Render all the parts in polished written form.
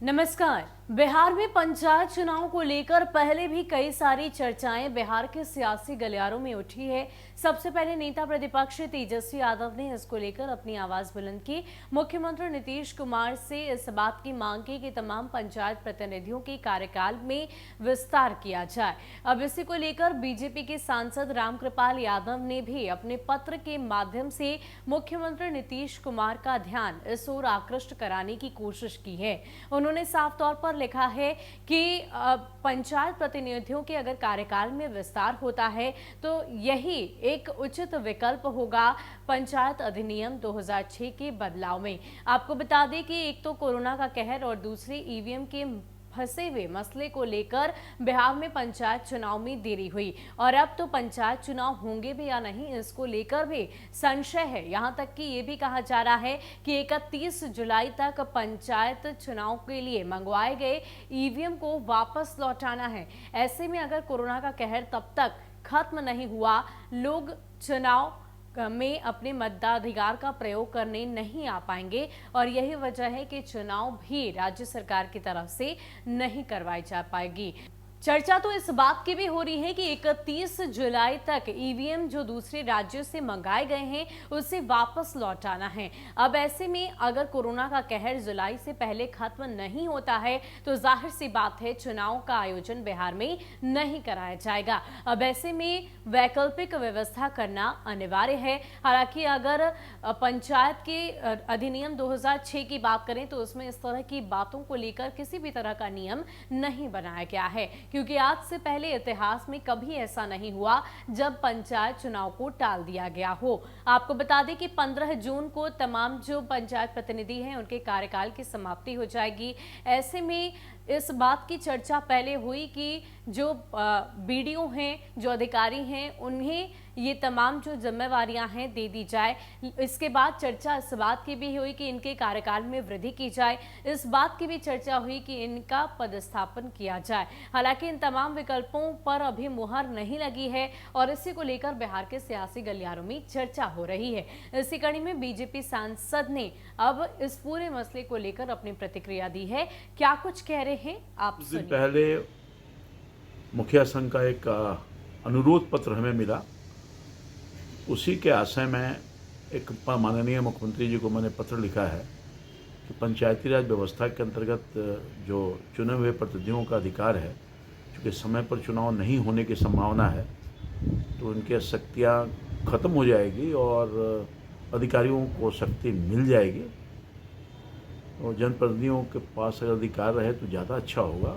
नमस्कार। बिहार में पंचायत चुनाव को लेकर पहले भी कई सारी चर्चाएं बिहार के सियासी गलियारों में उठी है। सबसे पहले नेता प्रतिपक्ष तेजस्वी यादव ने इसको लेकर अपनी आवाज बुलंद की। मुख्यमंत्री नीतीश कुमार से इस बात की मांग की कि तमाम पंचायत प्रतिनिधियों के कार्यकाल में विस्तार किया जाए। अब इसी को लेकर बीजेपी के सांसद रामकृपाल यादव ने भी अपने पत्र के माध्यम से मुख्यमंत्री नीतीश कुमार का ध्यान इस ओर आकृष्ट कराने की कोशिश की है। उन्होंने साफ तौर पर लिखा है कि पंचायत प्रतिनिधियों के अगर कार्यकाल में विस्तार होता है तो यही एक उचित विकल्प होगा पंचायत अधिनियम 2006 के बदलाव में। आपको बता दें कि एक तो कोरोना का कहर और दूसरी ईवीएम के फंसे हुए मसले को लेकर बिहार में पंचायत चुनाव में देरी हुई और अब तो पंचायत चुनाव होंगे भी या नहीं इसको लेकर भी संशय है। यहां तक कि ये भी कहा जा रहा है कि 31 जुलाई तक पंचायत चुनाव के लिए मंगवाए गए ईवीएम को वापस लौटाना है। ऐसे में अगर कोरोना का कहर तब तक खत्म नहीं हुआ, लोग चुनाव में अपने मताधिकार का प्रयोग करने नहीं आ पाएंगे और यही वजह है कि चुनाव भी राज्य सरकार की तरफ से नहीं करवाई जा पाएगी। चर्चा तो इस बात की भी हो रही है कि 31 जुलाई तक ईवीएम जो दूसरे राज्यों से मंगाए गए हैं उसे वापस लौटाना है। अब ऐसे में अगर कोरोना का कहर जुलाई से पहले खत्म नहीं होता है तो जाहिर सी बात है चुनाव का आयोजन बिहार में नहीं कराया जाएगा। अब ऐसे में वैकल्पिक व्यवस्था करना अनिवार्य है। हालांकि अगर पंचायत के अधिनियम 2006 की बात करें तो उसमें इस तरह की बातों को लेकर किसी भी तरह का नियम नहीं बनाया गया है, क्योंकि आज से पहले इतिहास में कभी ऐसा नहीं हुआ जब पंचायत चुनाव को टाल दिया गया हो। आपको बता दें कि 15 जून को तमाम जो पंचायत प्रतिनिधि हैं उनके कार्यकाल की समाप्ति हो जाएगी। ऐसे में इस बात की चर्चा पहले हुई कि जो बीडीओ हैं, जो अधिकारी हैं, उन्हें ये तमाम जो जिम्मेवारियां हैं दे दी जाए। इसके बाद चर्चा इस बात की भी हुई कि इनके कार्यकाल में वृद्धि की जाए। इस बात की भी चर्चा हुई कि इनका पदस्थापन किया जाए। हालांकि इन तमाम विकल्पों पर अभी मुहर नहीं लगी है और इसी को लेकर बिहार के सियासी गलियारों में चर्चा हो रही है। इसी कड़ी में बीजेपी सांसद ने अब इस पूरे मसले को लेकर अपनी प्रतिक्रिया दी है। क्या कुछ कह रहे हैं आप सुनिए। पहले मुखिया संघ का एक अनुरोध पत्र हमें मिला, उसी के आशय में एक माननीय मुख्यमंत्री जी को मैंने पत्र लिखा है कि पंचायती राज व्यवस्था के अंतर्गत जो चुने हुए प्रतिनिधियों का अधिकार है, क्योंकि समय पर चुनाव नहीं होने की संभावना है तो उनकी शक्तियाँ खत्म हो जाएगी और अधिकारियों को शक्ति मिल जाएगी और जनप्रतिनिधियों के पास अगर अधिकार रहे तो ज़्यादा अच्छा होगा,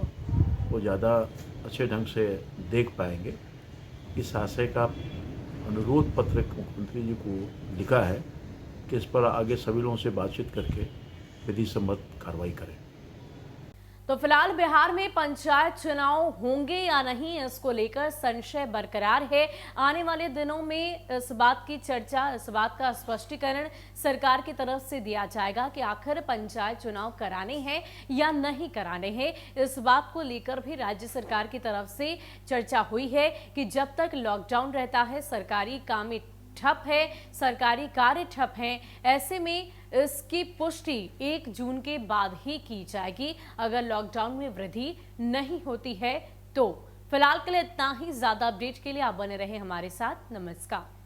वो ज़्यादा अच्छे ढंग से देख पाएंगे। इस आशय का अनुरोध पत्र मुख्यमंत्री जी को लिखा है कि इस पर आगे सभी लोगों से बातचीत करके विधि सम्मत कार्रवाई करें। तो फिलहाल बिहार में पंचायत चुनाव होंगे या नहीं इसको लेकर संशय बरकरार है। आने वाले दिनों में इस बात की चर्चा, इस बात का स्पष्टीकरण सरकार की तरफ से दिया जाएगा कि आखिर पंचायत चुनाव कराने हैं या नहीं कराने हैं। इस बात को लेकर भी राज्य सरकार की तरफ से चर्चा हुई है कि जब तक लॉकडाउन रहता है, सरकारी काम ठप है, सरकारी कार्य ठप हैं, ऐसे में इसकी पुष्टि 1 जून के बाद ही की जाएगी अगर लॉकडाउन में वृद्धि नहीं होती है तो। फिलहाल के लिए इतना ही। ज्यादा अपडेट के लिए आप बने रहे हमारे साथ। नमस्कार।